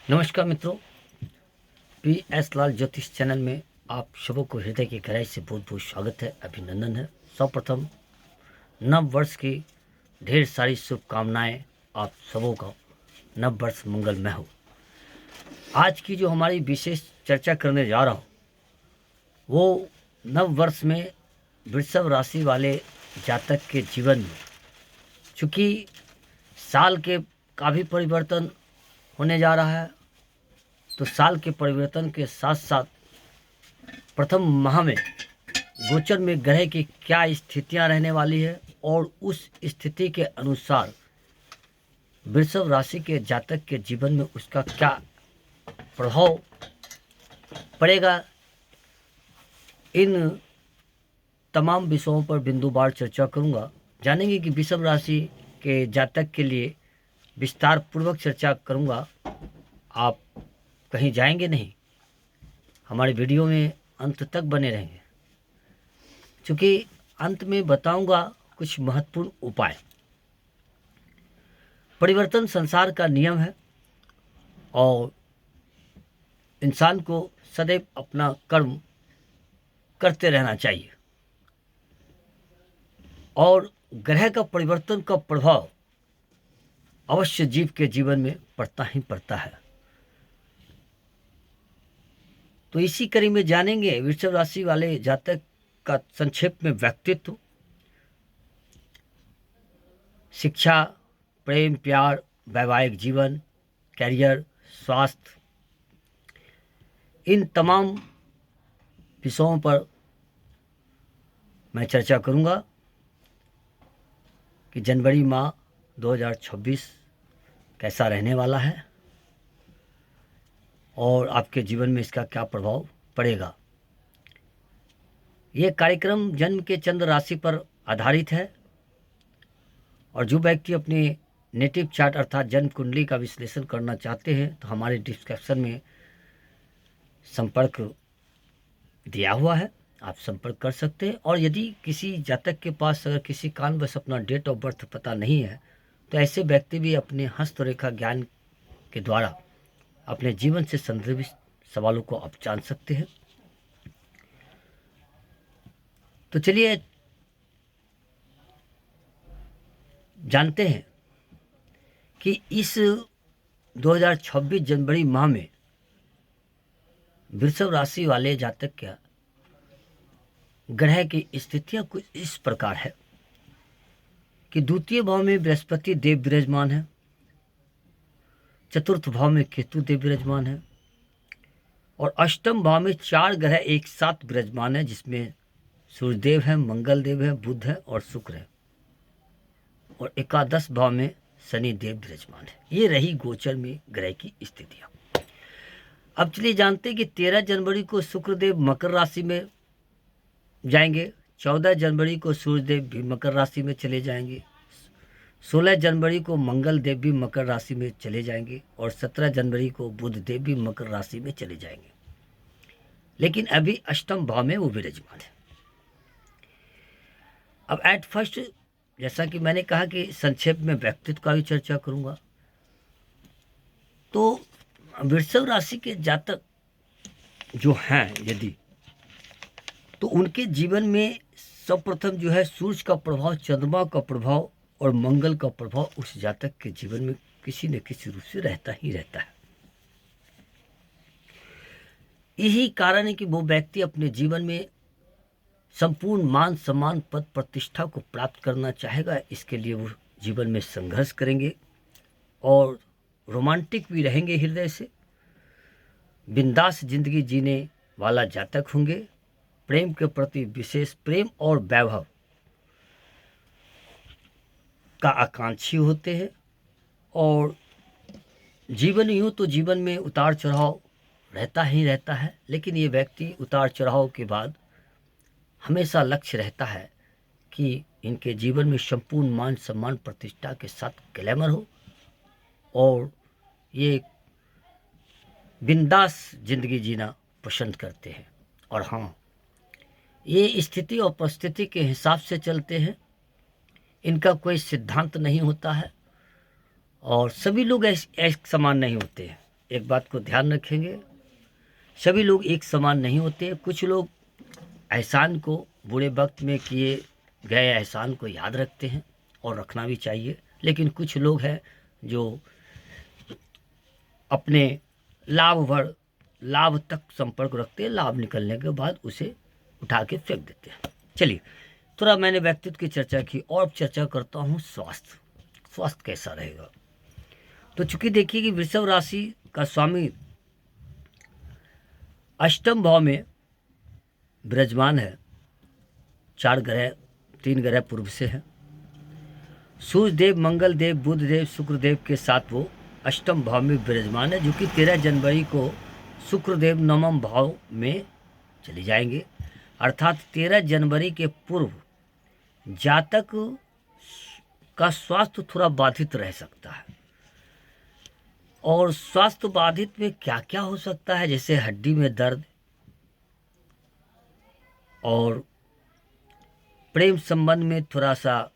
नमस्कार मित्रों, PS लाल ज्योतिष चैनल में आप सबों को हृदय की गहराई से बहुत बहुत स्वागत है, अभिनंदन है। सर्वप्रथम नव वर्ष की ढेर सारी शुभकामनाएं आप सबों का नव वर्ष मंगलमय हो। आज की जो हमारी विशेष चर्चा करने जा रहा हूँ वो नव वर्ष में वृषभ राशि वाले जातक के जीवन में, चूँकि साल के काफ़ी परिवर्तन होने जा रहा है, तो साल के परिवर्तन के साथ साथ प्रथम माह में गोचर में ग्रह की क्या स्थितियां रहने वाली है और उस स्थिति के अनुसार वृषभ राशि के जातक के जीवन में उसका क्या प्रभाव पड़ेगा, इन तमाम विषयों पर बिंदुवार चर्चा करूंगा। जानेंगे कि वृषभ राशि के जातक के लिए विस्तार पूर्वक चर्चा करूंगा। आप कहीं जाएंगे नहीं, हमारे वीडियो में अंत तक बने रहेंगे, क्योंकि अंत में बताऊंगा कुछ महत्वपूर्ण उपाय। परिवर्तन संसार का नियम है और इंसान को सदैव अपना कर्म करते रहना चाहिए और ग्रह का परिवर्तन का प्रभाव अवश्य जीव के जीवन में पड़ता ही पड़ता है। तो इसी कड़ी में जानेंगे वृषभ राशि वाले जातक का संक्षेप में व्यक्तित्व, शिक्षा, प्रेम प्यार, वैवाहिक जीवन, कैरियर, स्वास्थ्य, इन तमाम विषयों पर मैं चर्चा करूंगा कि जनवरी माह 2026 कैसा रहने वाला है और आपके जीवन में इसका क्या प्रभाव पड़ेगा। ये कार्यक्रम जन्म के चंद्र राशि पर आधारित है और जो व्यक्ति अपने नेटिव चार्ट अर्थात जन्म कुंडली का विश्लेषण करना चाहते हैं तो हमारे डिस्क्रिप्शन में संपर्क दिया हुआ है, आप संपर्क कर सकते हैं। और यदि किसी जातक के पास अगर किसी कारणवश अपना डेट ऑफ बर्थ पता नहीं है तो ऐसे व्यक्ति भी अपने हस्तरेखा ज्ञान के द्वारा अपने जीवन से संदर्भित सवालों को आप जान सकते हैं। तो चलिए जानते हैं कि इस 2026 जनवरी माह में वृषभ राशि वाले जातक क्या ग्रह की स्थितियां कुछ इस प्रकार है कि द्वितीय भाव में बृहस्पति देव विराजमान है, चतुर्थ भाव में केतु देव विराजमान है और अष्टम भाव में 4 ग्रह एक साथ विराजमान है, जिसमें सूर्यदेव है, मंगल देव है, बुध है और शुक्र है और एकादश भाव में शनि देव विराजमान है। ये रही गोचर में ग्रह की स्थितियां। अब चलिए जानते हैं कि 13 जनवरी को शुक्रदेव मकर राशि में जाएंगे, 14 जनवरी को सूर्यदेव भी मकर राशि में चले जाएंगे, 16 जनवरी को मंगल देव भी मकर राशि में चले जाएंगे और 17 जनवरी को बुध देव भी मकर राशि में चले जाएंगे। लेकिन अभी अष्टम भाव में वो विराजमान है। अब एट फर्स्ट, जैसा कि मैंने कहा कि संक्षेप में व्यक्तित्व का भी चर्चा करूंगा, तो वृषभ राशि के जातक जो हैं यदि, तो उनके जीवन में सर्वप्रथम जो है सूर्य का प्रभाव, चंद्रमा का प्रभाव और मंगल का प्रभाव उस जातक के जीवन में किसी न किसी रूप से रहता ही रहता है। यही कारण है कि वो व्यक्ति अपने जीवन में संपूर्ण मान सम्मान पद प्रतिष्ठा को प्राप्त करना चाहेगा। इसके लिए वो जीवन में संघर्ष करेंगे और रोमांटिक भी रहेंगे, हृदय से बिंदास जिंदगी जीने वाला जातक होंगे। प्रेम के प्रति विशेष प्रेम और वैभव का आकांक्षी होते हैं और जीवन यूँ तो जीवन में उतार चढ़ाव रहता ही रहता है, लेकिन ये व्यक्ति उतार चढ़ाव के बाद हमेशा लक्ष्य रहता है कि इनके जीवन में संपूर्ण मान सम्मान प्रतिष्ठा के साथ ग्लैमर हो और ये बिंदास जिंदगी जीना पसंद करते हैं। और हाँ, ये स्थिति और परिस्थिति के हिसाब से चलते हैं, इनका कोई सिद्धांत नहीं होता है और सभी लोग एक समान नहीं होते हैं। एक बात को ध्यान रखेंगे, सभी लोग एक समान नहीं होते। कुछ लोग एहसान को, बुरे वक्त में किए गए एहसान को याद रखते हैं और रखना भी चाहिए, लेकिन कुछ लोग हैं जो अपने लाभ तक संपर्क रखते हैं, लाभ निकलने के बाद उसे उठा के फेंक देते हैं। चलिए, थोड़ा मैंने व्यक्तित्व की चर्चा की और अब चर्चा करता हूँ स्वास्थ्य कैसा रहेगा। तो चूंकि देखिए कि वृषभ राशि का स्वामी अष्टम भाव में विराजमान है, 3 ग्रह पूर्व से हैं। सूर्य देव, मंगल देव, बुध देव, शुक्र देव के साथ वो अष्टम भाव में विराजमान है, जो कि 13 जनवरी को शुक्र देव नवम भाव में चले जाएंगे। अर्थात 13 जनवरी के पूर्व जातक का स्वास्थ्य थोड़ा बाधित रह सकता है। और स्वास्थ्य बाधित में क्या क्या हो सकता है, जैसे हड्डी में दर्द और प्रेम संबंध में थोड़ा सा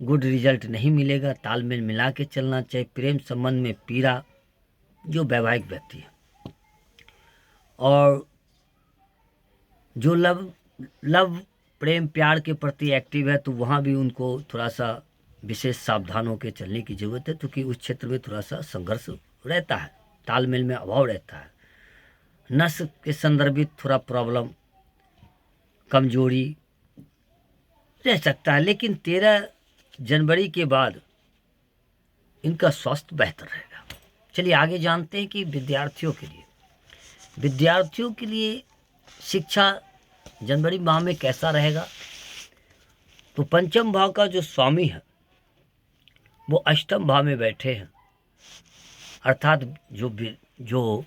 गुड रिजल्ट नहीं मिलेगा, तालमेल मिला के चलना चाहिए। प्रेम संबंध में पीड़ा, जो वैवाहिक व्यक्ति है, और जो लव प्रेम प्यार के प्रति एक्टिव है, तो वहाँ भी उनको थोड़ा सा विशेष सावधान होकर चलने की ज़रूरत है, क्योंकि उस क्षेत्र में थोड़ा सा संघर्ष रहता है, तालमेल में अभाव रहता है। नस के संदर्भित थोड़ा प्रॉब्लम, कमजोरी रह सकता है, लेकिन 13 जनवरी के बाद इनका स्वास्थ्य बेहतर रहेगा। चलिए आगे जानते हैं कि विद्यार्थियों के लिए शिक्षा जनवरी माह में कैसा रहेगा। तो पंचम भाव का जो स्वामी है वो अष्टम भाव में बैठे हैं, अर्थात जो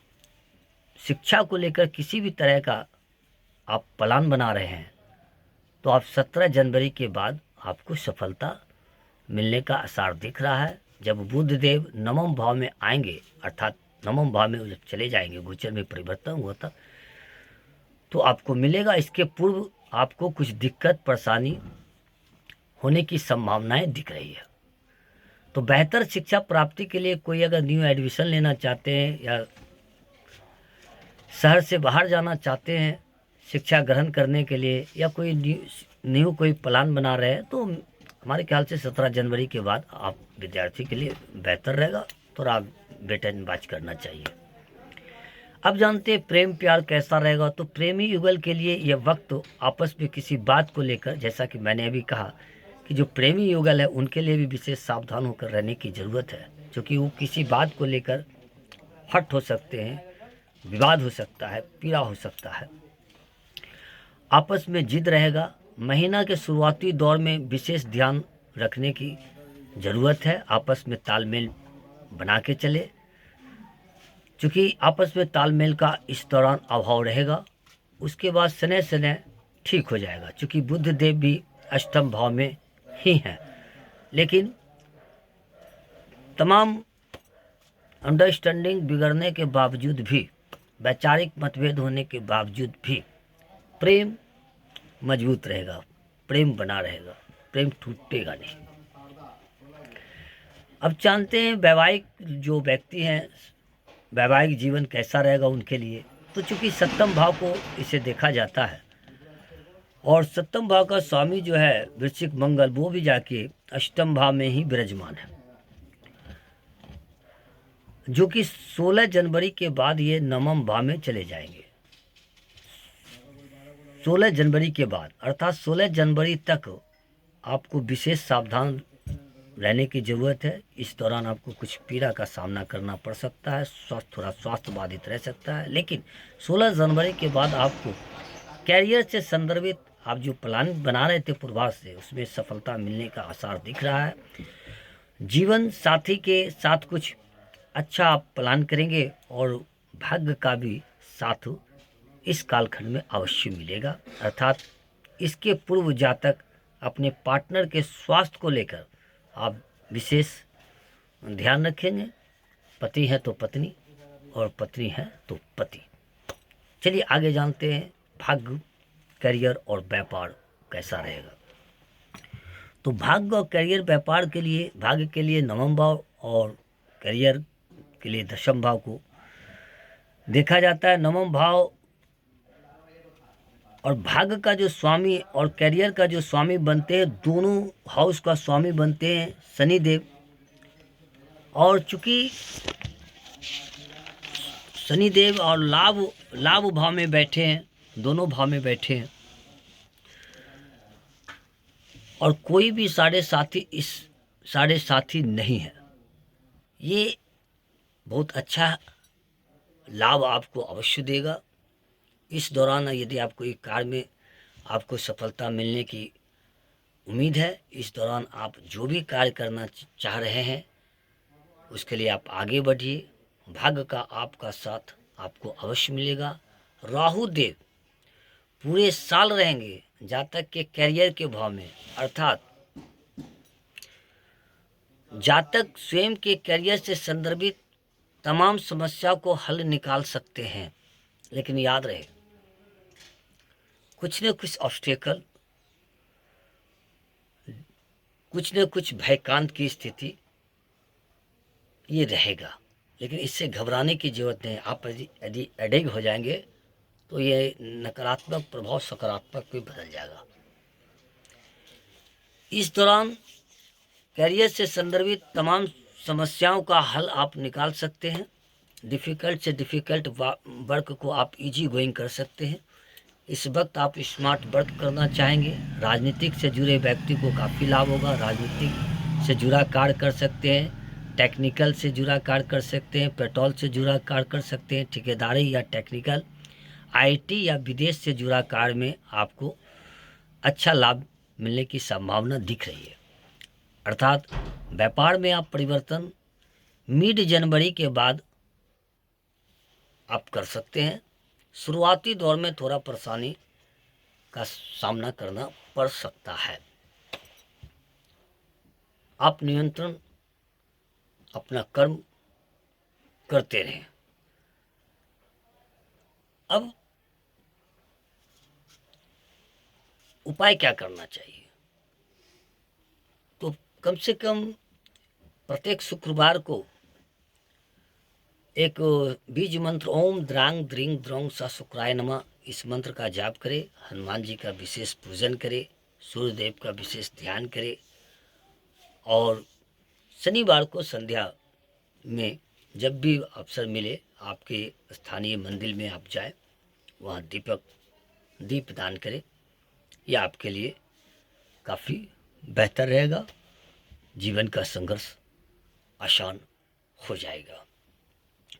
शिक्षा को लेकर किसी भी तरह का आप प्लान बना रहे हैं, तो आप 17 जनवरी के बाद आपको सफलता मिलने का आसार दिख रहा है। जब बुध देव नवम भाव में आएंगे, अर्थात नवम भाव में जब चले जाएंगे, गोचर में परिवर्तन हुआ था, तो आपको मिलेगा। इसके पूर्व आपको कुछ दिक्कत परेशानी होने की संभावनाएं दिख रही है। तो बेहतर शिक्षा प्राप्ति के लिए कोई अगर न्यू एडमिशन लेना चाहते हैं या शहर से बाहर जाना चाहते हैं शिक्षा ग्रहण करने के लिए, या कोई न्यू कोई प्लान बना रहे हैं, तो हमारे ख्याल से 17 जनवरी के बाद आप विद्यार्थी के लिए बेहतर रहेगा, थोड़ा वेट एंड वॉच करना चाहिए। अब जानते हैं प्रेम प्यार कैसा रहेगा। तो प्रेमी युगल के लिए यह वक्त आपस में किसी बात को लेकर, जैसा कि मैंने अभी कहा कि जो प्रेमी युगल है उनके लिए भी विशेष सावधान होकर रहने की ज़रूरत है, क्योंकि वो किसी बात को लेकर हट हो सकते हैं, विवाद हो सकता है, पीड़ा हो सकता है, आपस में जिद रहेगा। महीना के शुरुआती दौर में विशेष ध्यान रखने की ज़रूरत है, आपस में तालमेल बना के चले, क्योंकि आपस में तालमेल का इस दौरान अभाव रहेगा। उसके बाद शनै शनै ठीक हो जाएगा, क्योंकि बुध देव भी अष्टम भाव में ही हैं। लेकिन तमाम अंडरस्टैंडिंग बिगड़ने के बावजूद भी, वैचारिक मतभेद होने के बावजूद भी प्रेम मजबूत रहेगा, प्रेम बना रहेगा, प्रेम टूटेगा नहीं। अब जानते हैं वैवाहिक जो व्यक्ति हैं, वैवाहिक जीवन कैसा रहेगा उनके लिए। तो चूंकि सप्तम भाव को इसे देखा जाता है, और सप्तम भाव का स्वामी जो है वृश्चिक मंगल, वो भी जाके अष्टम भाव में ही विराजमान है, जो कि 16 जनवरी के बाद ये नवम भाव में चले जाएंगे। 16 जनवरी के बाद, अर्थात 16 जनवरी तक आपको विशेष सावधान रहने की ज़रूरत है। इस दौरान आपको कुछ पीड़ा का सामना करना पड़ सकता है, थोड़ा स्वास्थ्य बाधित रह सकता है, लेकिन 16 जनवरी के बाद आपको कैरियर से संदर्भित आप जो प्लान बना रहे थे पूर्वास से, उसमें सफलता मिलने का आसार दिख रहा है। जीवन साथी के साथ कुछ अच्छा आप प्लान करेंगे, और भाग्य का भी साथ इस कालखंड में अवश्य मिलेगा। अर्थात इसके पूर्व जातक अपने पार्टनर के स्वास्थ्य को लेकर आप विशेष ध्यान रखेंगे। पति है तो पत्नी, और पत्नी है तो पति। चलिए आगे जानते हैं भाग्य, करियर और व्यापार कैसा रहेगा। तो भाग्य और करियर व्यापार के लिए, भाग्य के लिए नवम भाव और करियर के लिए दशम भाव को देखा जाता है नवम भाव और भाग्य का जो स्वामी और कैरियर का जो स्वामी बनते हैं, दोनों हाउस का स्वामी बनते हैं शनिदेव। और चूंकि शनिदेव और लाभ भाव में बैठे हैं, दोनों भाव में बैठे हैं, और कोई भी साढ़े साथी नहीं है, ये बहुत अच्छा लाभ आपको अवश्य देगा। इस दौरान यदि आपको एक कार्य में आपको सफलता मिलने की उम्मीद है, इस दौरान आप जो भी कार्य करना चाह रहे हैं उसके लिए आप आगे बढ़िए। भाग्य का आपका साथ आपको अवश्य मिलेगा। राहु देव पूरे साल रहेंगे जातक के कैरियर के भाव में, अर्थात जातक स्वयं के कैरियर से संदर्भित तमाम समस्या को हल निकाल सकते हैं। लेकिन याद रहे, कुछ न कुछ ऑब्स्टेकल, कुछ न कुछ भयकांत की स्थिति ये रहेगा। लेकिन इससे घबराने की जरूरत नहीं। आप यदि अडिग हो जाएंगे तो ये नकारात्मक प्रभाव सकारात्मक में बदल जाएगा। इस दौरान कैरियर से संदर्भित तमाम समस्याओं का हल आप निकाल सकते हैं। डिफ़िकल्ट से डिफ़िकल्ट वर्क को आप इजी गोइंग कर सकते हैं। इस वक्त आप स्मार्ट वर्क करना चाहेंगे। राजनीतिक से जुड़े व्यक्ति को काफ़ी लाभ होगा। राजनीतिक से जुड़ा कार्य कर सकते हैं, टेक्निकल से जुड़ा कार्य कर सकते हैं, पेट्रोल से जुड़ा कार्य कर सकते हैं, ठेकेदारी या टेक्निकल, आईटी या विदेश से जुड़ा कार्य में आपको अच्छा लाभ मिलने की संभावना दिख रही है। अर्थात व्यापार में आप परिवर्तन मिड जनवरी के बाद आप कर सकते हैं। शुरुआती दौर में थोड़ा परेशानी का सामना करना पड़ सकता है। आप नियंत्रण अपना कर्म करते रहें। अब उपाय क्या करना चाहिए? तो कम से कम प्रत्येक शुक्रवार को एक बीज मंत्र ओम द्रांग द्रिंग द्रोंग सा शुक्राय नमः, इस मंत्र का जाप करें। हनुमान जी का विशेष पूजन करें, सूर्यदेव का विशेष ध्यान करें, और शनिवार को संध्या में जब भी अवसर मिले आपके स्थानीय मंदिर में आप जाएं, वहाँ दीप दान करें। यह आपके लिए काफ़ी बेहतर रहेगा। जीवन का संघर्ष आसान हो जाएगा।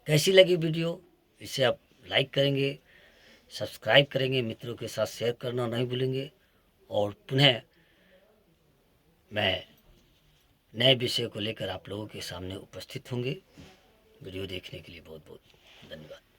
कैसी लगी वीडियो? इसे आप लाइक करेंगे, सब्सक्राइब करेंगे, मित्रों के साथ शेयर करना नहीं भूलेंगे। और पुनः मैं नए विषय को लेकर आप लोगों के सामने उपस्थित होंगे। वीडियो देखने के लिए बहुत बहुत धन्यवाद।